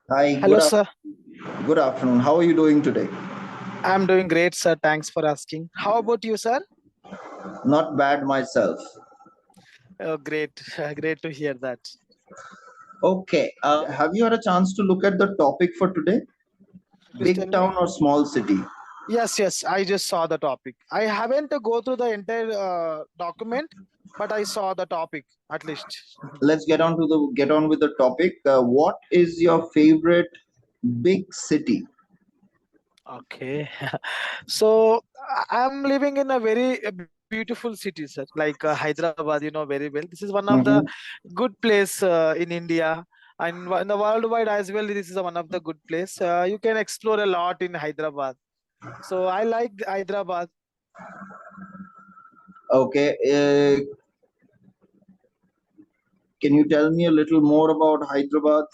Hi, Hello, sir. good afternoon. How are you doing today? I'm doing great, sir. Thanks for asking. How about you, sir? Not bad myself. Oh, great. Great to hear that. Okay, have you had a chance to look at the topic for today? Please tell Big me. town or small city? Yes. I just saw the topic. I haven't go through the entire document, but I saw the topic at least. Let's get on with the topic. What is your favorite big city? Okay. So I'm living in a very beautiful city, sir, like Hyderabad, very well. This is one of the Mhm. good place in India and in the worldwide as well. This is one of the good place. You can explore a lot in Hyderabad. So I like Hyderabad. Okay, can you tell me a little more about Hyderabad?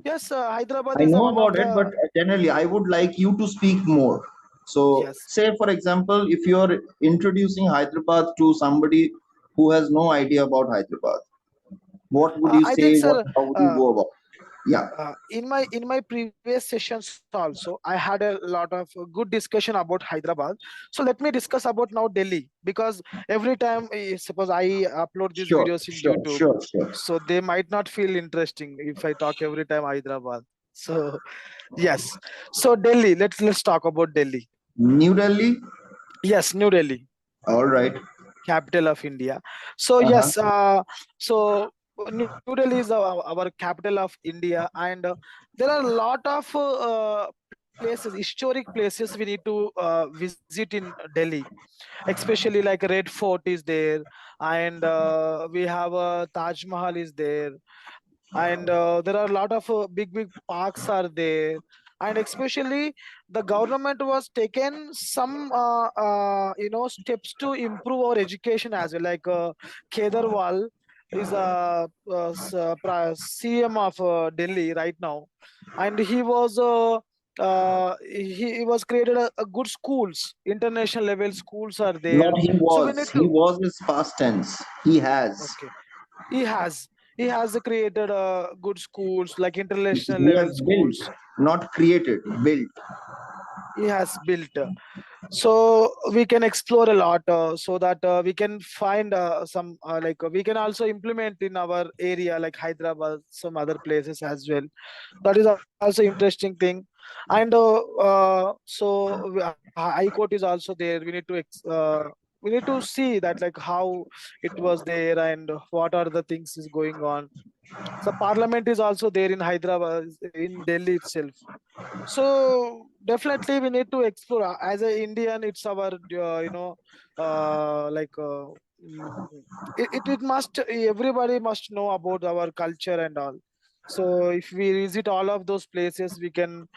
Yes, Hyderabad I is know one of about it, but the generally, I would like you to speak more. So, yes. say for example, if you're introducing Hyderabad to somebody who has no idea about Hyderabad, what would you I say? think, sir, How would you uh, go about? Yeah, in my previous sessions also, I had a lot of good discussion about Hyderabad. So let me discuss about now Delhi, because every time suppose I upload these sure, videos in sure, YouTube, sure, sure. so they might not feel interesting if I talk every time Hyderabad. So yes, so Delhi, let's talk about Delhi. New Delhi. Yes, New Delhi, All right. capital of India. So Uh-huh. yes, so New Delhi is our capital of India, and there are a lot of places, historic places we need to visit in Delhi, especially like Red Fort is there, and we have Taj Mahal is there, and there are a lot of big parks are there, and especially the government was taken some steps to improve our education as well, like Kedarwal is CM of Delhi right now, and he was he was created a good schools, international level schools are there. Not he So we was. need He to was his past tense. He has. okay, he has he has created good schools like international He has level built, schools. not created. Built. He has built, so we can explore a lot, so that we can find some we can also implement in our area like Hyderabad, some other places as well. That is also interesting thing. And High Court is also there. We need to see that like how it was there and what are the things is going on. So parliament is also there in Hyderabad, in Delhi itself. So definitely we need to explore. As an Indian, it's our like it must, everybody must know about our culture and all. So if we visit all of those places, we can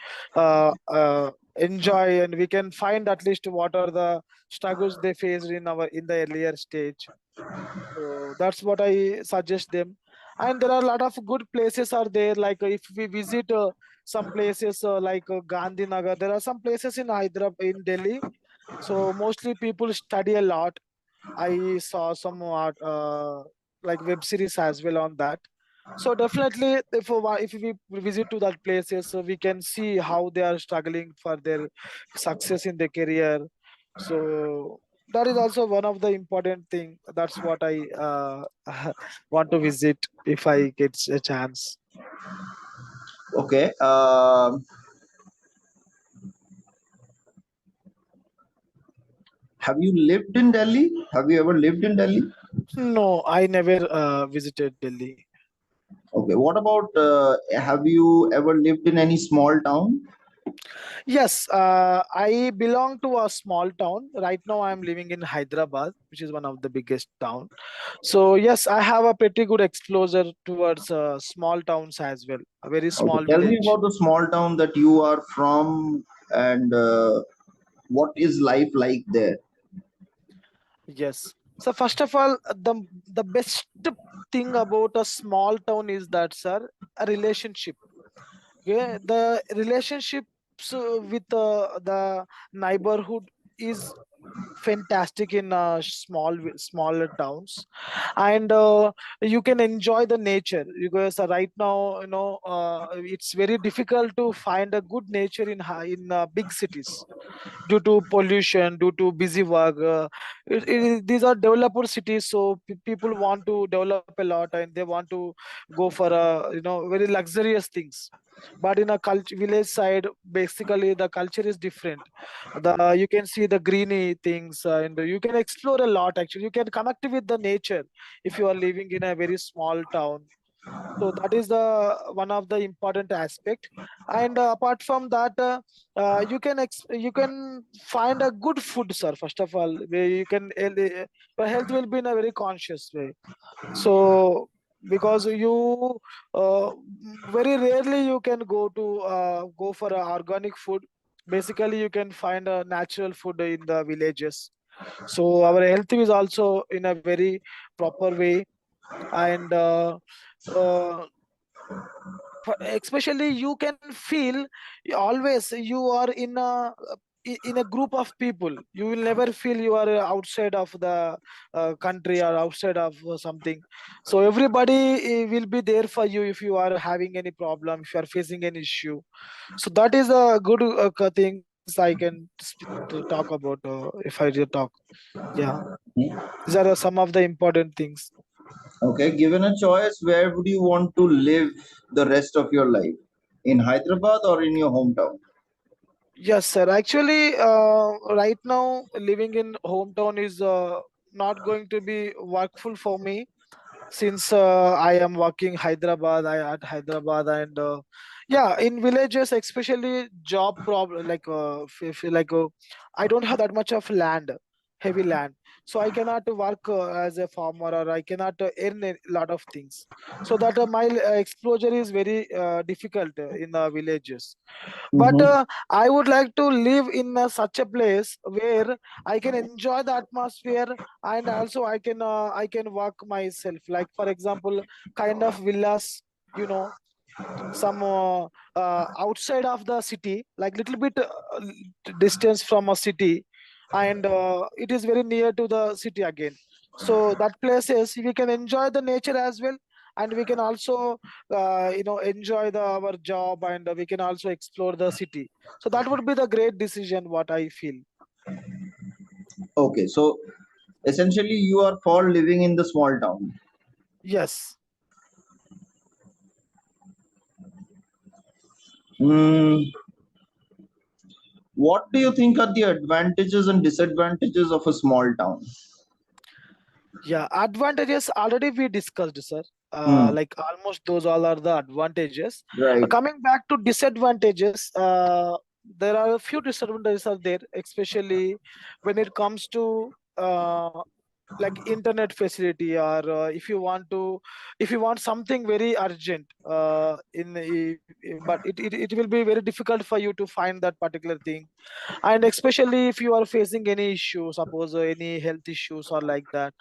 enjoy, and we can find at least what are the struggles they faced in the earlier stage. So that's what I suggest them. And there are a lot of good places are there. Like if we visit some places like Gandhi Nagar, there are some places in Hyderabad, in Delhi. So mostly people study a lot. I saw some like web series as well on that. So definitely, if we visit to that places, so we can see how they are struggling for their success in their career. So that is also one of the important thing. That's what I want to visit if I get a chance. Okay. Have you lived in Delhi? Have you ever lived in Delhi? No, I never visited Delhi. Okay. What about have you ever lived in any small town? Yes, I belong to a small town. Right now, I'm living in Hyderabad, which is one of the biggest town. So yes, I have a pretty good exposure towards small towns as well. A very Okay. small Tell me village. about the small town that you are from and what is life like there? Yes. So first of all, the best thing about a small town is that, sir, a relationship. Okay, the relationships with the neighborhood is fantastic in smaller towns, and you can enjoy the nature, because right now, it's very difficult to find a good nature in big cities, due to pollution, due to busy work. These are developer cities, so people want to develop a lot, and they want to go for very luxurious things. But in a village side, basically the culture is different. You can see the greeny things, and you can explore a lot. Actually, you can connect with the nature if you are living in a very small town. So that is the one of the important aspect. And apart from that, you can find a good food, sir. First of all, where you can your health will be in a very conscious way. So because you very rarely you can go for a organic food. Basically you can find a natural food in the villages. So our health is also in a very proper way. And uh, especially you can feel always you are in a group of people. You will never feel you are outside of the country, or outside of something. So everybody will be there for you if you are having any problem, if you are facing any issue. So that is a good things I can to talk about, if I did talk. Yeah, these are some of the important things. Okay, given a choice, where would you want to live the rest of your life? In Hyderabad or in your hometown? Yes, sir. Actually, right now living in hometown is not going to be workful for me, since I am working Hyderabad. I at Hyderabad, and yeah, in villages, especially job problem, like I don't have that much of land, heavy land, so I cannot work as a farmer, or I cannot earn a lot of things. So that my exposure is very difficult in the villages. But Mm-hmm. I would like to live in such a place where I can enjoy the atmosphere, and also I can work myself, like for example kind of villas, you know some outside of the city, like little bit distance from a city, and it is very near to the city again. So that places we can enjoy the nature as well, and we can also enjoy our job, and we can also explore the city. So that would be the great decision, what I feel. Okay, so essentially you are for living in the small town. Yes. Mm, what do you think are the advantages and disadvantages of a small town? Yeah, advantages already we discussed, sir. Hmm. Like almost those all are the advantages. Right. Coming back to disadvantages, there are a few disadvantages are there, especially when it comes to like internet facility, or if you want something very urgent but it will be very difficult for you to find that particular thing. And especially if you are facing any issue, suppose any health issues or like that,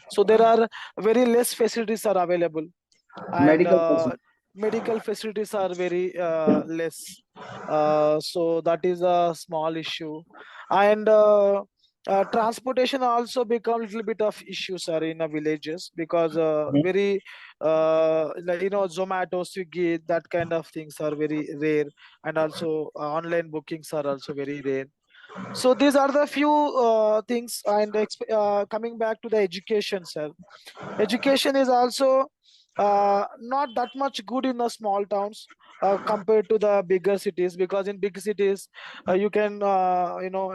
so there are very less facilities are available, and Medical facility. medical facilities are very less. So that is a small issue. And transportation also become little bit of issues are in villages, because very like, Zomato, Swiggy, that kind of things are very rare, and also online bookings are also very rare. So these are the few things. And coming back to the education, sir, education is also not that much good in the small towns compared to the bigger cities, because in big cities you can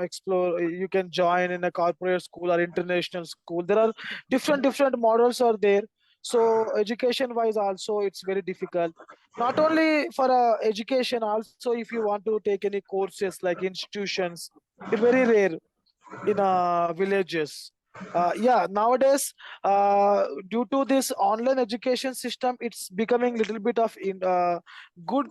explore, you can join in a corporate school or international school. There are different models are there. So education wise also it's very difficult, not only for education, also if you want to take any courses like institutions, it's very rare in villages. Yeah, nowadays, due to this online education system, it's becoming little bit of good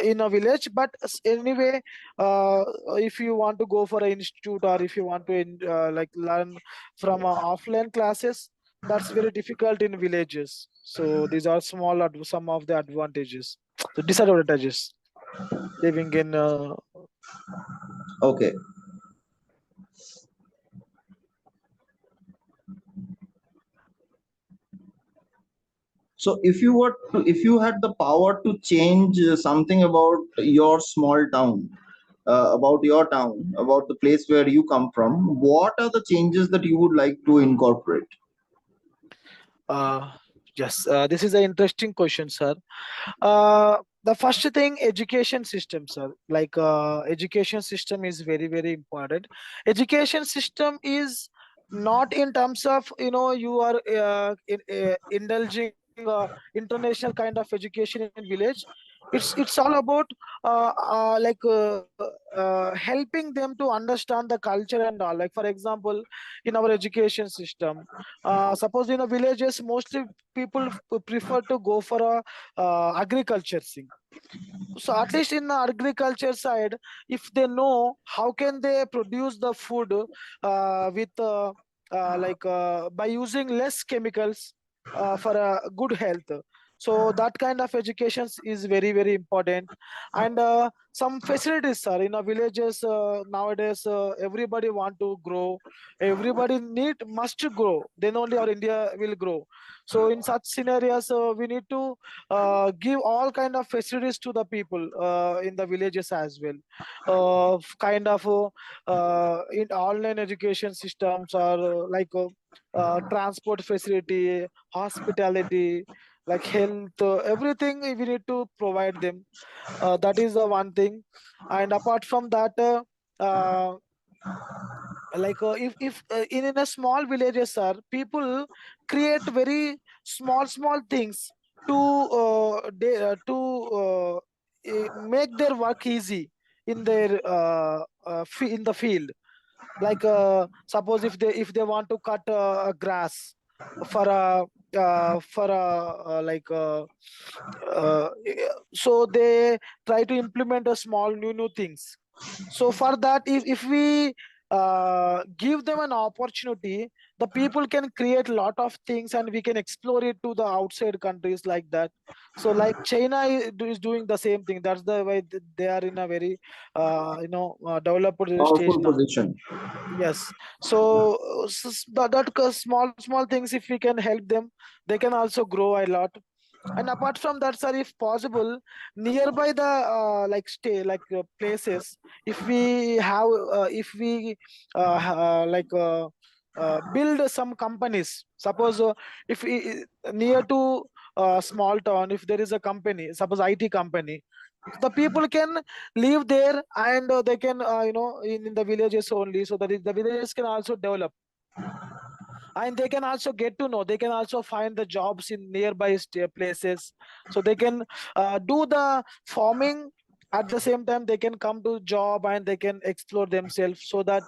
in a village. But anyway, uh, if you want to go for an institute, or if you want to like learn from offline classes, that's very difficult in villages. So these are some of the advantages, the disadvantages living in Okay. So if you had the power to change something about your small town, about your town, about the place where you come from, what are the changes that you would like to incorporate? Uh, yes, this is an interesting question, sir. The first thing, education system, sir. Like education system is very very important. Education system is not in terms of, you are indulging international kind of education in village. It's all about helping them to understand the culture and all. Like for example, in our education system, suppose in a villages mostly people prefer to go for a agriculture thing. So at least in the agriculture side, if they know how can they produce the food with by using less chemicals for a good health. So that kind of education is very very important. And some facilities, sir, in our villages nowadays, everybody want to grow, everybody must grow, then only our India will grow. So in such scenarios, we need to give all kind of facilities to the people in the villages as well. Kind of in online education systems, or transport facility, hospitality, like health, everything we need to provide them. That is the one thing. And apart from that, uh, if in a small villages, are people create very small things to make their work easy in their in the field. Like suppose if they want to cut a grass for a uh, so they try to implement a small new things. So for that, if we give them an opportunity, the people can create a lot of things and we can explore it to the outside countries like that. So like China is doing the same thing. That's the way they are in a very developed stage Powerful now. position. Yes. So small things, if we can help them, they can also grow a lot. And apart from that, sir, if possible, nearby the places, if we have if we build some companies. Suppose if we, near to small town, if there is a company, suppose IT company, the people can live there, and they can in the villages only, so that the villages can also develop, and they can also get to know, they can also find the jobs in nearby places. So they can do the farming, at the same time they can come to job and they can explore themselves, so that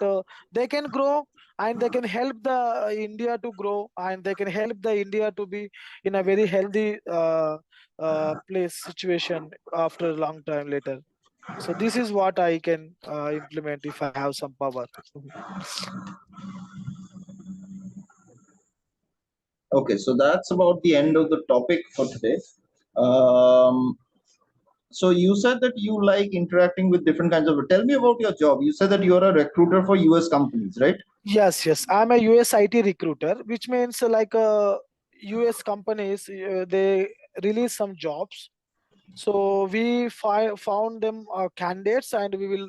they can grow, and they can help the India to grow, and they can help the India to be in a very healthy place situation after a long time later. So this is what I can implement if I have some power. Okay, so that's about the end of the topic for today. Um, so you said that you like interacting with different kinds of. Tell me about your job. You said that you're a recruiter for US companies, right? Yes, I'm a US IT recruiter, which means US companies, they release some jobs. So we found them candidates, and we will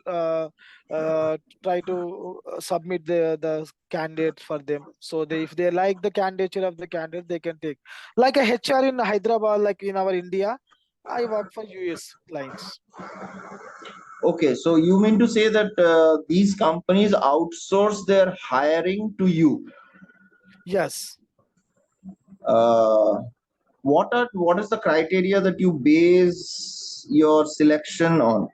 try to submit the candidate for them. So if they like the candidature of the candidate, they can take. Like a HR in Hyderabad, like in our India, I work for US clients. Okay, so you mean to say that these companies outsource their hiring to you? Yes. Uh, what is the criteria that you base your selection on?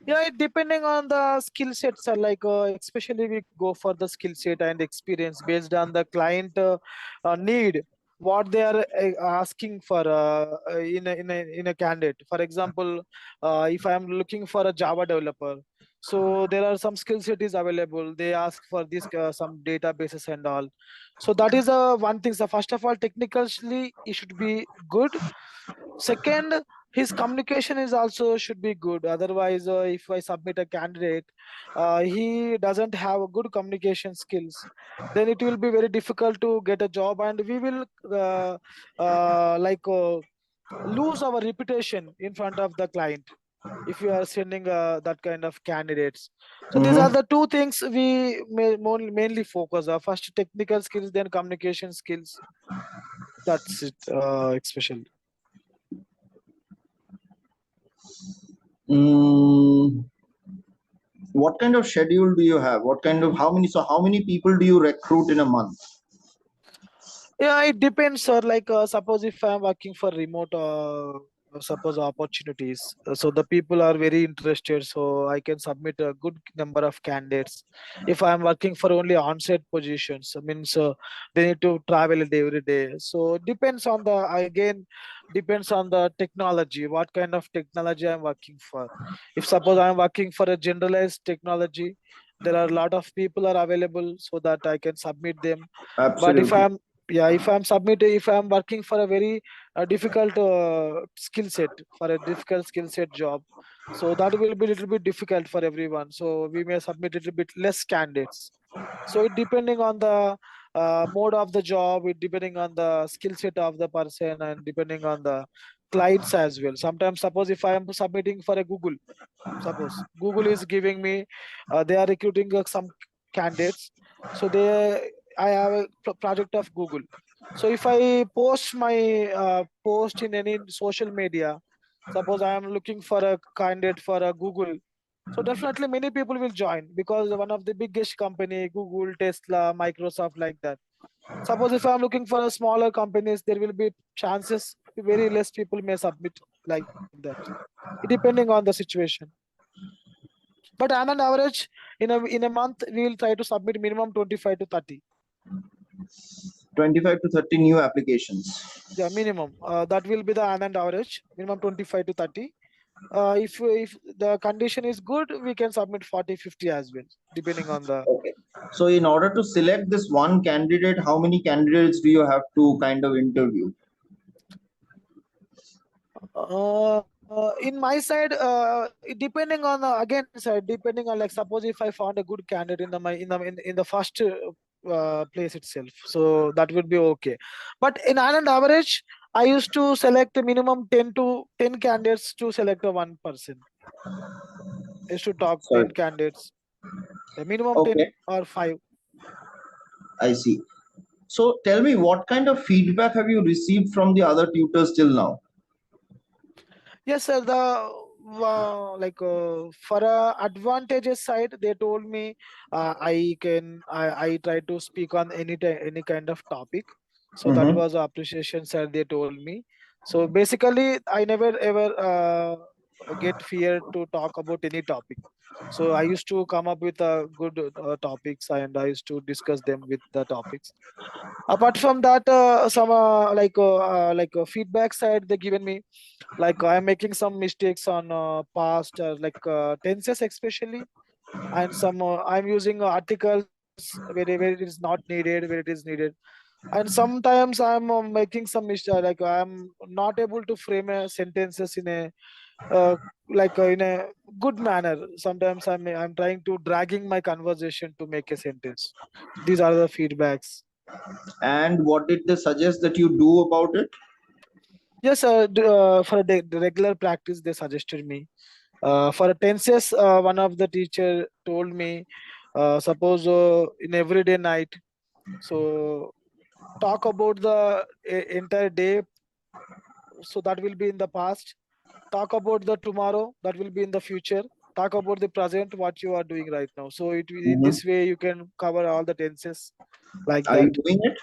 Yeah, it depending on the skill sets, are like especially we go for the skill set and experience based on the client need, what they are asking for in a candidate. For example, if I am looking for a Java developer, so there are some skill set is available. They ask for this some databases and all. So that is one thing. So first of all, technically it should be good. Second, his communication is also should be good. Otherwise, if I submit a candidate, he doesn't have a good communication skills, then it will be very difficult to get a job, and we will like lose our reputation in front of the client if you are sending that kind of candidates. So these are Mm-hmm. the two things we mainly focus on: first technical skills, then communication skills. That's it, especially. Mm, what kind of schedule do you have? What kind of how many people do you recruit in a month? Yeah, it depends, sir. Like, suppose if I'm working for remote, suppose opportunities, so the people are very interested, so I can submit a good number of candidates. If I'm working for only on-site positions, means they need to travel every day. So depends on the again depends on the technology. What kind of technology I'm working for? If suppose I'm working for a generalized technology, there are a lot of people are available, so that I can submit them. But if Absolutely. I'm yeah, if I'm submitting, if I'm working for a very difficult skill set, for a difficult skill set job, so that will be a little bit difficult for everyone, so we may submit a little bit less candidates. So it depending on the mode of the job, it depending on the skill set of the person, and depending on the clients as well. Sometimes suppose if I am submitting for a Google, suppose Google is giving me they are recruiting some candidates, so they I have a project of Google. So if I post my post in any social media, suppose I am looking for a candidate for a Google, so definitely many people will join, because one of the biggest company, Google, Tesla, Microsoft, like that. Suppose if I'm looking for a smaller companies, there will be chances very less people may submit, like that. It depending on the situation. But on an average, in a month, we will try to submit minimum 25 to 30. 25 to 30 new applications. Yeah, minimum. That will be the on an average, minimum 25 to 30. If the condition is good, we can submit 40, 50 as well, depending on the. Okay. So in order to select this one candidate, how many candidates do you have to kind of interview? In my side, depending on again side, depending on, like, suppose if I found a good candidate in the my in the first place itself, so that would be okay. But in an average, I used to select a minimum 10 candidates to select a one person. I used to talk Sorry. 10 candidates, a minimum Okay, 10 or 5. I see. So tell me, what kind of feedback have you received from the other tutors till now? Yes, sir. The like for advantages side, they told me I try to speak on any kind of topic. So that Mm-hmm. was appreciation, sir. They told me. So basically, I never ever get fear to talk about any topic. So I used to come up with good topics, and I used to discuss them with the topics. Apart from that, some feedback side they given me, like I'm making some mistakes on past tenses especially, and some I'm using articles where it is not needed, where it is needed. And sometimes I'm making some mistake, like I'm not able to frame a sentences in a uh, in a good manner. Sometimes I'm trying to dragging my conversation to make a sentence. These are the feedbacks. And what did they suggest that you do about it? Yes, for the regular practice they suggested me. For tenses, one of the teacher told me, suppose in everyday night, so talk about the entire day, so that will be in the past. Talk about the tomorrow, that will be in the future. Talk about the present, what you are doing right now. So in Mm-hmm. this way you can cover all the tenses, like Are you that. doing it?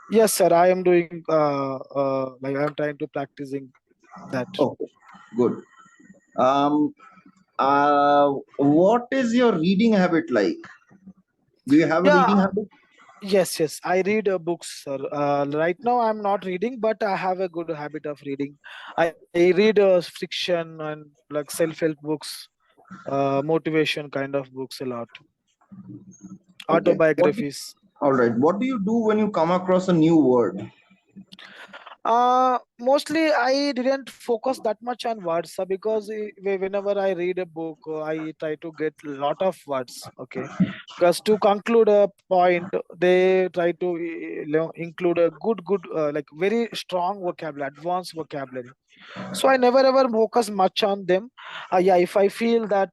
Yes, sir, I am doing like I'm trying to practicing that. Okay, good. Um, what is your reading habit like? Do you have a reading Yeah. habit? Yes, yes. I read books, sir. Right now, I'm not reading, but I have a good habit of reading. I read fiction and like self-help books, motivation kind of books a lot, Okay. autobiographies. All right. What do you do when you come across a new word? Mostly I didn't focus that much on words, because whenever I read a book, I try to get a lot of words. Okay, because to conclude a point, they try to include a good like very strong vocabulary, advanced vocabulary. So I never ever focus much on them. Yeah, if I feel that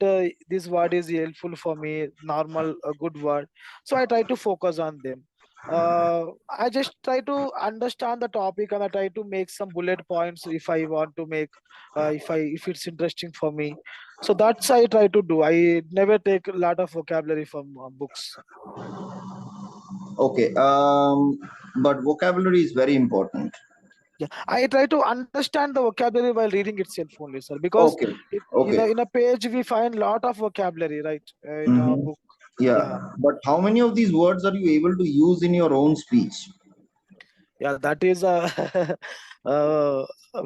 this word is helpful for me, normal a good word, so I try to focus on them. I just try to understand the topic, and I try to make some bullet points if I want to make, if it's interesting for me. So that's I try to do. I never take a lot of vocabulary from books. Okay. But vocabulary is very important. Yeah, I try to understand the vocabulary while reading itself only, sir. Because Okay. in Okay. a page we find lot of vocabulary, right? In a Mm-hmm. book. Yeah. Yeah, But how many of these words are you able to use in your own speech? yeah, that is a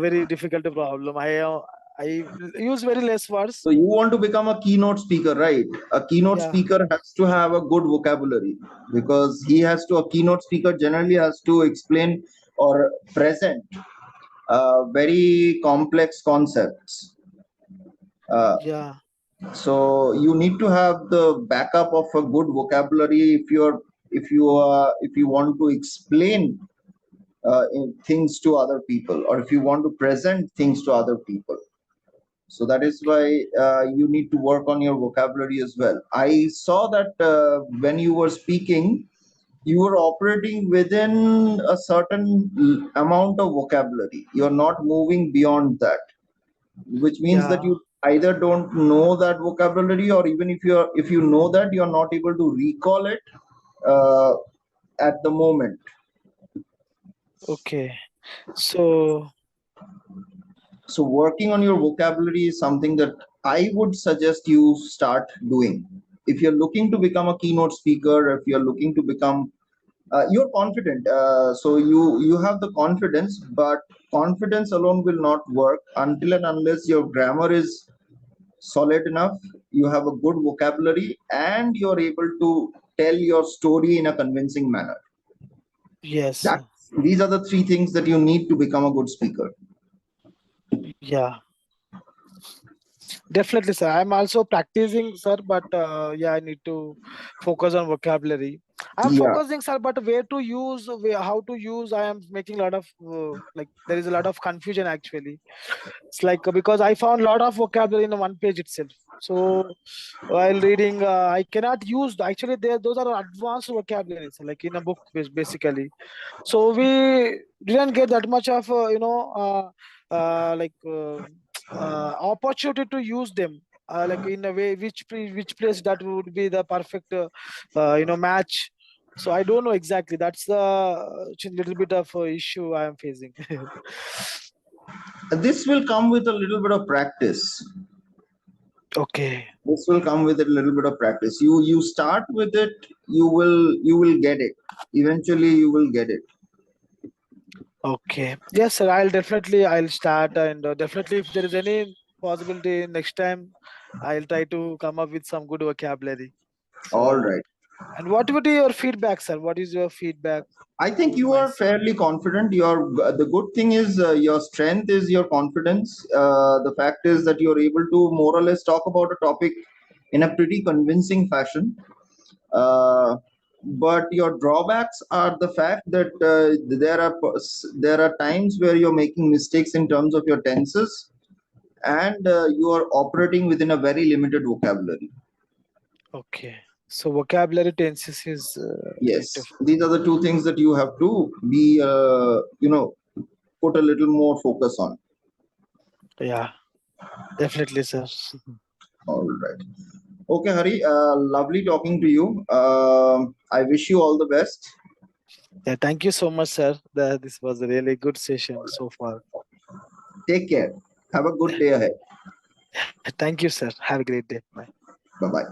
very difficult problem. I use very less words. So you want to become a keynote speaker, right? A keynote Yeah, speaker has to have a good vocabulary because a keynote speaker generally has to explain or present very complex concepts. Uh, yeah, so you need to have the backup of a good vocabulary if you want to explain things to other people, or if you want to present things to other people. So that is why you need to work on your vocabulary as well. I saw that when you were speaking, you were operating within a certain amount of vocabulary. You're not moving beyond that, which means that yeah. you either don't know that vocabulary, or even if you know that, you're not able to recall it uh, at the moment. Okay. So So working on your vocabulary is something that I would suggest you start doing. If you're looking to become a keynote speaker, if you're looking to become, you're confident. So you have the confidence, but confidence alone will not work until and unless your grammar is solid enough, you have a good vocabulary, and you're able to tell your story in a convincing manner. yes, That these are the three things that you need to become a good speaker. yeah. Definitely, sir. I'm also practicing, sir, but yeah, I need to focus on vocabulary. I'm Yeah. focusing, sir, but where to use, how to use, I am making a lot of like there is a lot of confusion actually. It's like because I found a lot of vocabulary in one page itself. So while reading, I cannot use actually there. Those are advanced vocabularies, like in a book, basically. So we didn't get that much of like opportunity to use them, like in a way which place that would be the perfect match. So I don't know exactly. That's the little bit of issue I am facing. This will come with a little bit of practice. Okay. This will come with a little bit of practice. You start with it, you will get it. Eventually you will get it. Okay. Yes, sir. I'll start, and definitely if there is any possibility next time, I'll try to come up with some good vocabulary. All So, right. and what would be your feedback, sir? What is your feedback I think to you my? are fairly confident. The good thing is your strength is your confidence. The fact is that you're able to more or less talk about a topic in a pretty convincing fashion. But your drawbacks are the fact that there are times where you're making mistakes in terms of your tenses, and you are operating within a very limited vocabulary. Okay. So vocabulary tenses is you need to. Yes, these are the two things that you have to be, put a little more focus on. Yeah, definitely, sir. All right. Okay, Hari. Lovely talking to you. I wish you all the best. Yeah, thank you so much, sir. This was a really good session so far. Take care. Have a good day ahead. Thank you, sir. Have a great day. Bye. Bye bye.